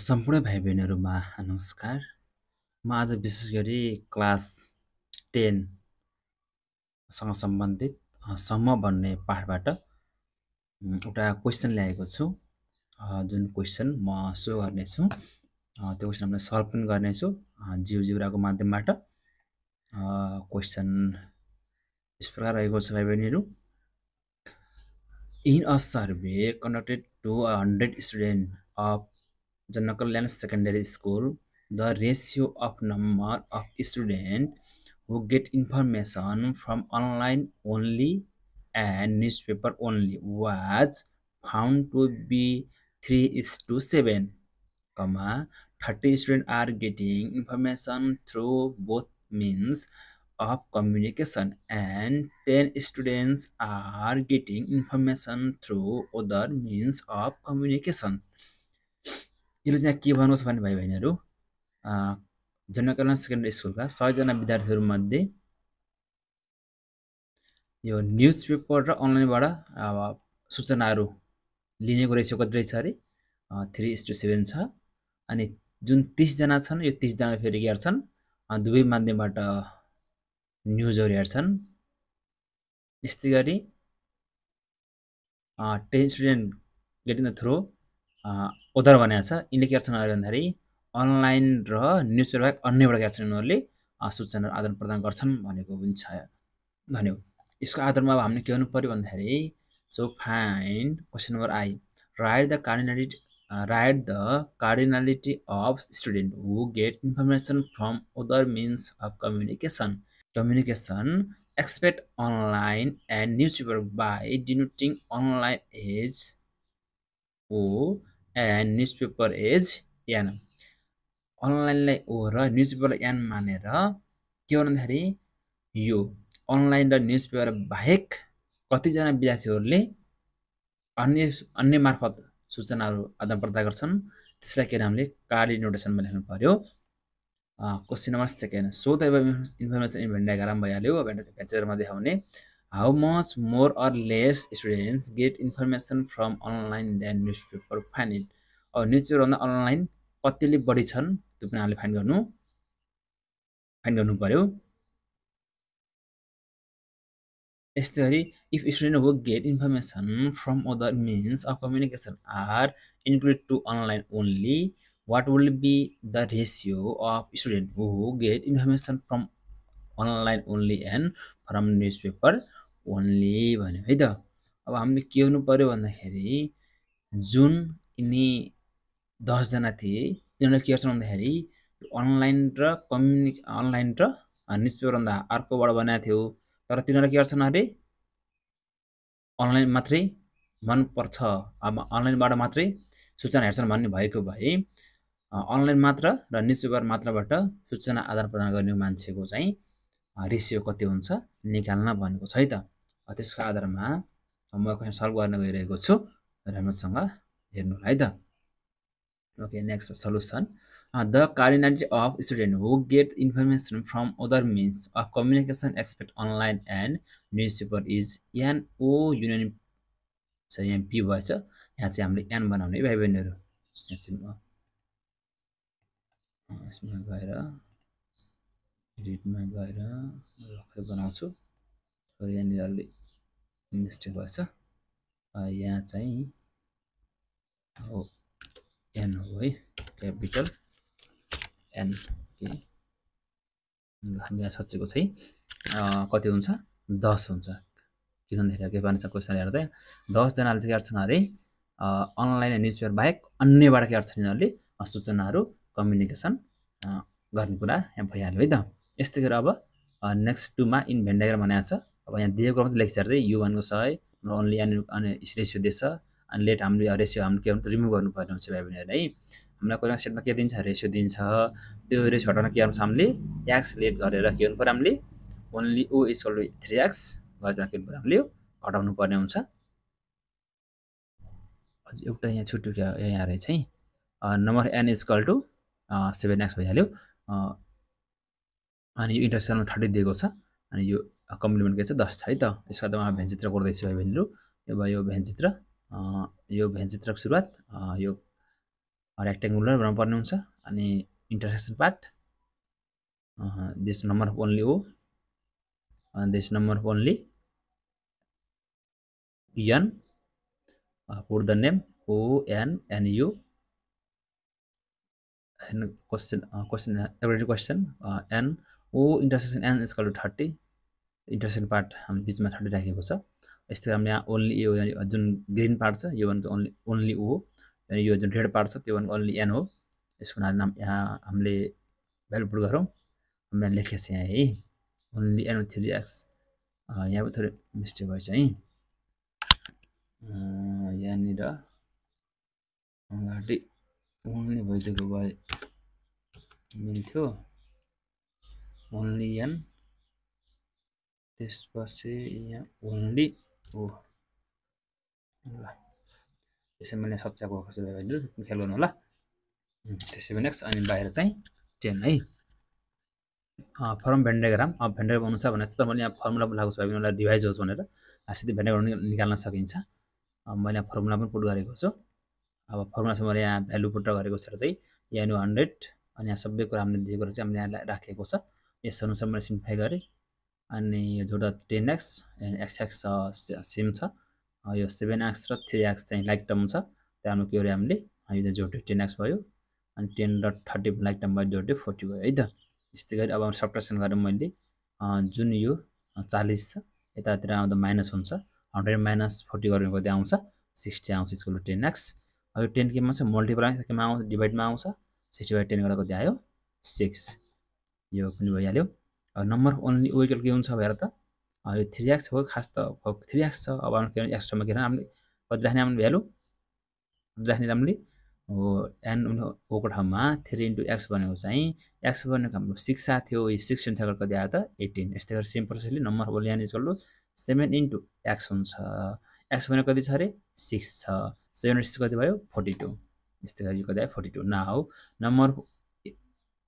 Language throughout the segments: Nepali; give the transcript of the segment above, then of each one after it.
सम्पूर्ण भाइ बहिनीहरुमा नमस्कार। म आज विशेष गरी क्लास 10 सँग सम्बन्धित समूह भन्ने पाठबाट एउटा क्वेशन ल्याएको छु। जुन क्वेशन म सो गर्नेछु। त्यो क्वेशन हामीले सल्भ पनि गर्नेछु जियोजेब्राको माध्यमबाट। क्वेशन यस प्रकार रहेको छ भाइ बहिनीहरु। In a survey conducted to 100 students of Janakalyan Secondary School, the ratio of number of students who get information from online only and newspaper only was found to be 3:7, 30 students are getting information through both means of communication and 10 students are getting information through other means of communication. यसले चाहिँ के भन्नुस् भने भाइ बहिनीहरु जनकल्याण सेकेन्डरी स्कुलका 100 जना विद्यार्थीहरु मध्ये यो न्यूजपेपर र अनलाइनबाट सूचनाहरु लिनेको रेशियो कति रहेछ अरे 3:7 छ। अनि जुन 30 जना छन् यो 30 जना फेरि के गर्छन् दुवै माध्यमबाट न्यूजहरु हेर्छन्। यस्तै गरी 10 student getting the through other भनेको छ। यिनले के गर्छन् भन्दाखेरि अनलाइन र न्यूजपेपर बाहेक अन्यबाट के गर्छन् यिनीहरुले सूचनाहरु आदान प्रदान गर्छन् भनेको पनि छ भन्यो। यसको आधारमा अब हामीले के गर्नु पर्यो भन्दाखेरि so find question number I write the cardinality of student who get information from other means of communication expect online and newspaper by denoting online as O and newspaper as N. अनलाइनलाई O र न्यूजपेपरलाई N मानेर के भन्दाखेरि यो अनलाइन र न्यूजपेपर बाहेक कतिजना विद्यार्थीहरुले अन्य मार्फत सूचनाहरु आदान प्रदान गर्छन्। त्यसलाई के हामीले कार्डिनोटेसन भन्ने लेख्नु पर्यो। Question number 2 so the information in Venn diagram भइहाल्यो। भेन पिक्चरमा देखाउने how much more or less students get information from online than newspaper find it. अब न्यूजपेपर भन्दा अनलाइन कतिले बढी छन् त्यो पनि हामीले फाइन्ड गर्नु पर्यो। यस्तै गरी if students who get information from other means of communication are included to online only, what will be the ratio of students who get information from online only and from newspaper only भन्यो है त। अब हामीले के गर्नु पर्यो भन्दाखेरि जुन यिनी 10 जना थिए तिनीहरुले के गर्छन् भन्दाखेरि अनलाइन र न्यूजपेपर भन्दा अर्कोबाट बनाएको थियो। तर तिनीहरुले के गर्छन् अरे अनलाइन मात्रै मन पर्छ अब अनलाइनबाट मात्रै सूचना हेर्छन् भन्ने भएको भए अनलाइन मात्र र न्यूजपेपर मात्रबाट सूचना आदान प्रदान गर्ने मान्छेको चाहिँ रेशियो कति हुन्छ निकाल्न भनेको छ है त। त्यसको आधारमा म क्वेशन सल्भ गर्न गइरहेको छु। राम्रोसँग हेर्नु होला है त। Okay next solution the cardinality of student who get information from other means of communication expect online and newspaper is N O union छ यहाँ P भएछ यहाँ चाहिँ हामीले N बनाउने भाइ बहिनीहरु। यहाँ चाहिँ म यसमा गएर एडिटमा गएर लक्ष्य बनाउँछु। र यहाँ अलि मिस्टेक भएछ। यहाँ चाहिँ हो N हो है क्यापिटल N के हामीले सोचेको चाहिँ कति हुन्छ 10 हुन्छ। किन भन्दाखेरि के भन्छ क्वेशन हेर्दा 10 जनाले चाहिँ गर्छन् अरे अनलाइन न्यूजपेपर बाहेक अन्यबाट के गर्छन् यिनीहरुले सूचनाहरु कम्युनिकेसन गर्ने कुरा यहाँ भइहाल्यो है त। यस्तै गरी अब नेक्स्ट 2 मा इन भेन डायग्राम भनेको छ। अब यहाँ दिएको मात्र लेख्छ रे यु भनेको छ है ओन्ली अनि रेशियो दिन्छ अनि लेट हामीले रेशियो हामीले के गर्नु रिमुभ गर्नुपर्ने हुन्छ भाइ बहिनीहरु है। हामीलाई कोही सेटमा के दिन्छ रेशियो दिन्छ त्यो रेशियो हटाउन के गर्नु हामीले x लेट गरेर के गर्नु पर्यो हामीले ओन्ली o = 3x गरेर के गर्नु हामीले हटाउनु पर्ने हुन्छ। अझ एउटा यहाँ छुट्यो यहाँ रहेछ है नम्बर n = 7x भइहाल्यो। अनि यो इन्टरसेक्सनमा 30 दिएको छ अनि यो कम्प्लिमेन्ट के छ 10 छ है त। यसको आधारमा भेन चित्र कोर्दैछु भाइ बहिनीहरु। यो भयो भेन चित्र। यो भेन चित्रको सुरुवात यो रेक्टेङ्गुलर बनाउनु पर्ने हुन्छ अनि intersection part this number of only O this number of only n put the name o n n u and question every question n o intersection n is equal to 30 intersection part हामी बीचमा 30 राखेको छ यस्तै हामीले यहाँ ओन्ली ए हो यानी जुन ग्रीन पार्ट छ यो भनेको ओन्ली ओ हो अनि यो जुन रेड पार्ट छ त्यो भनेको ओन्ली एन हो यसको नाम यहाँ हामीले भ्यालु पुट गरौँ हामीले लेखेको छ यहाँ है ओन्ली एन 3x यहाँ पनि थोरै मिस्टेक भएछ है यहाँनिर अगाडि ओन्ली भइदिएको भए मिल्थ्यो ओन्ली एन त्यसपछि यहाँ ओन्ली ओ ल यसै मैले सच्याएको कसै भयो ख्याल गर्नु होला त्यसै पनि नेक्स्ट अनि बाहिर चाहिँ 10 है फर्म भेन डायग्राम अब भेन डायग्राम बनाउनु छ भने चाहिँ मैले यहाँ फर्मुला लागु छ भने रिभाइज होस् भनेर सिधै भेन डायग्राम निकाल्न सकिन्छ मैले यहाँ फर्मुला पनि पुट गरेको छु अब फर्मुलासँग मैले यहाँ भ्यालु पुट गरेको छ र चाहिँ यहाँ 100 अनि यहाँ सबै कुरा हामीले दिएको चाहिँ हामीले यहाँ राखेको छ यस अनुसार मैले सिम्प्लिफाई गरेँ अनि यो जोड्दा 10x अनि xx सेम छ यो 7x र 3x चाहिँ लाइक टर्म छ त्यहाँ के गरे हामीले यो जोड्यो 10x भयो अनि 10 र 30 लाइक टर्म भयो जोड्यो 40 भयो है त यस्तै गरी अब सब्ट्र्याक्सन गरेर मैले जुन यो 40 छ यतातिर आउँदा माइनस हुन्छ 100 माइनस 40 गरेर कति आउँछ 60 आउँछ इक्वल टु 10x अब यो 10 केमा छ मल्टिप्लाई केमा आउँछ डिभाइडमा आउँछ 60/10 गरेर कति आयो 6 यो पनि भइहाल्यो अब नम्बर ओन्ली ओ इक्वल के हुन्छ भनेर त यो 3x हो खास त 3x छ अब हामी के एक्स्ट्रामा के हामीले कति राख्ने हामीले भ्यालु राख्ने हामीले हो n ओ को ठाउँमा 3 * x भनेको चाहिँ x भनेको हाम्रो 6 आ थियो यो 6 हुन्छ कति आयो त 18 यस्तै गरी सेम प्रोसेसले number only n equal to 7 * x हुन्छ x भनेको कति छ रे 6 छ 7 * 6 कति भयो 42 यस्तै गरी कति आयो 42 now number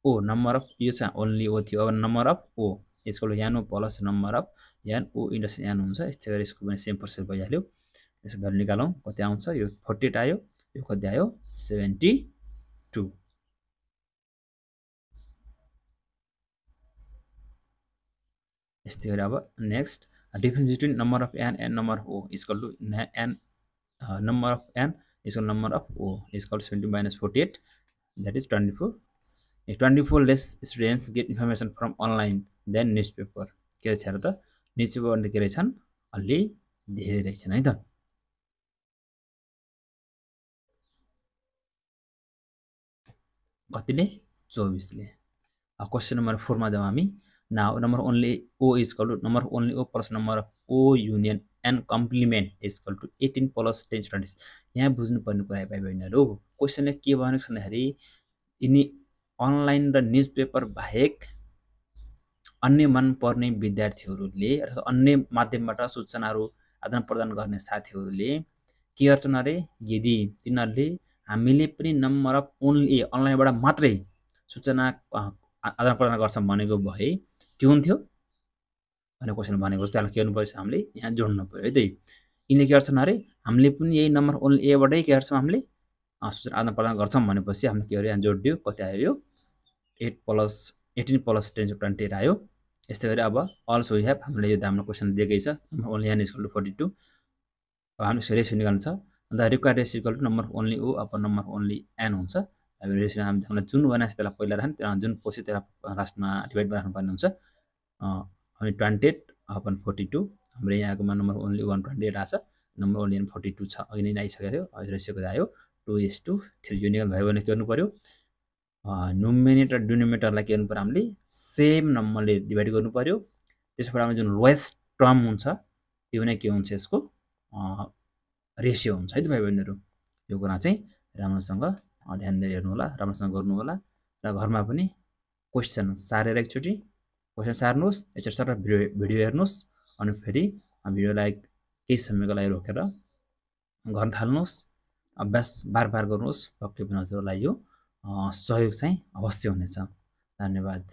O number of यो चाहिँ ओन्ली ओ थियो अब नम्बर अफ ओ यसको n o plus number of n o intersection n हुन्छ यस्तै गरी यसको पनि सेम प्रोसेस भइहाल्यो यसको भ्यालु निकालौँ कति आउँछ यो 48 आयो यो कति आयो 72 यस्तै गरी अब next difference between number of n and number of o equal to n number of n equal number of o equal 70 - 48 that is 24 24 less students get information from online than newspaper के छ र त न्युजपेपर भन्ने के रहेछन् अलि धेरै रहेछन् है त कतिले 24 ले क्वेशन नम्बर 4 मा जाउँ हामी now number only O equal to number only O plus number of O union and complement equal to 18 plus 10 20 यहाँ बुझ्नु पर्ने कुरा भाइ बहिनीहरु क्वेशनले के भनेको छ भन्दाखेरि यिनी अनलाइन र न्युजपेपर बाहेक अन्य मन पर्ने विद्यार्थीहरूले अथवा अन्य माध्यमबाट सूचनाहरू आदान प्रदान गर्ने साथीहरूले के गर्छन् अरे यदि तिनीहरूले हामीले पनि नम्बर अफ ओन्ली अनलाइनबाट मात्रै सूचना आदान प्रदान गर्छौं भनेको भए के हुन्थ्यो भने क्वेशन भनेको जस्तो त्यसलाई के गर्नु पर्छ हामीले यहाँ जोड्नु पर्यो है त यिनले के गर्छन् अरे हामीले पनि यही नम्बर ओन्ली ए बाटै के गर्छौं हामीले सूचना आदान प्रदान गर्छौं भनेपछि हामीले के गर्यो यहाँ जोड्दियो कति आयो यो 18 प्लस 10 * 28 आयो यस्तै गरी अब अल्सो वी हैव हामीले यो हाम्रो क्वेशन दिएकै छ ओन्ली n इक्वल टु 42 अब हामीले रेसियो निकाल्नु छ अन्त required ratio equal to number only O upon number only n हुन्छ अब रेसियो हामीले जुन बनाएको छ त्यसलाई पहिला राख्ने जुन पछि त्यसलाई लास्टमा डिभाइड राख्नु पर्ने हुन्छ अनि 28 अपन 42 हाम्रो यहाँको नम्बर ओन्ली 128 आछ नम्बर ओन्ली 42 छ अघि नै आइसकेको थियो अहिले रेसियो कति आयो 2:3 यो निकाल्नु भयो भने के गर्नु पर्यो न्युमिनेटर र डिनोमिनेटरलाई के गर्नु पर्यो हामीले सेम नम्बरले डिभाइड गर्नु पर्यो त्यसबाट हाम्रो जुन लोएस्ट टर्म हुन्छ त्यो नै के हुन्छ यसको रेसियो हुन्छ है त भाइ बहिनीहरु यो कुरा चाहिँ राम्रोसँग ध्यान दिएर हेर्नु होला राम्रोसँग गर्नु होला र घरमा पनि क्वेशन सारेर एकचोटी क्वेशन सार्नुस् यसरी सर भिडियो हेर्नुस् अनि फेरि भिडियोलाई केही समयको लागि रोकेर गर्न थाल्नुस् अभ्यास बार गर्नुस् पक्कै पनि हजुरलाई यो सहयोग चाहिँ अवश्य हुनेछ धन्यवाद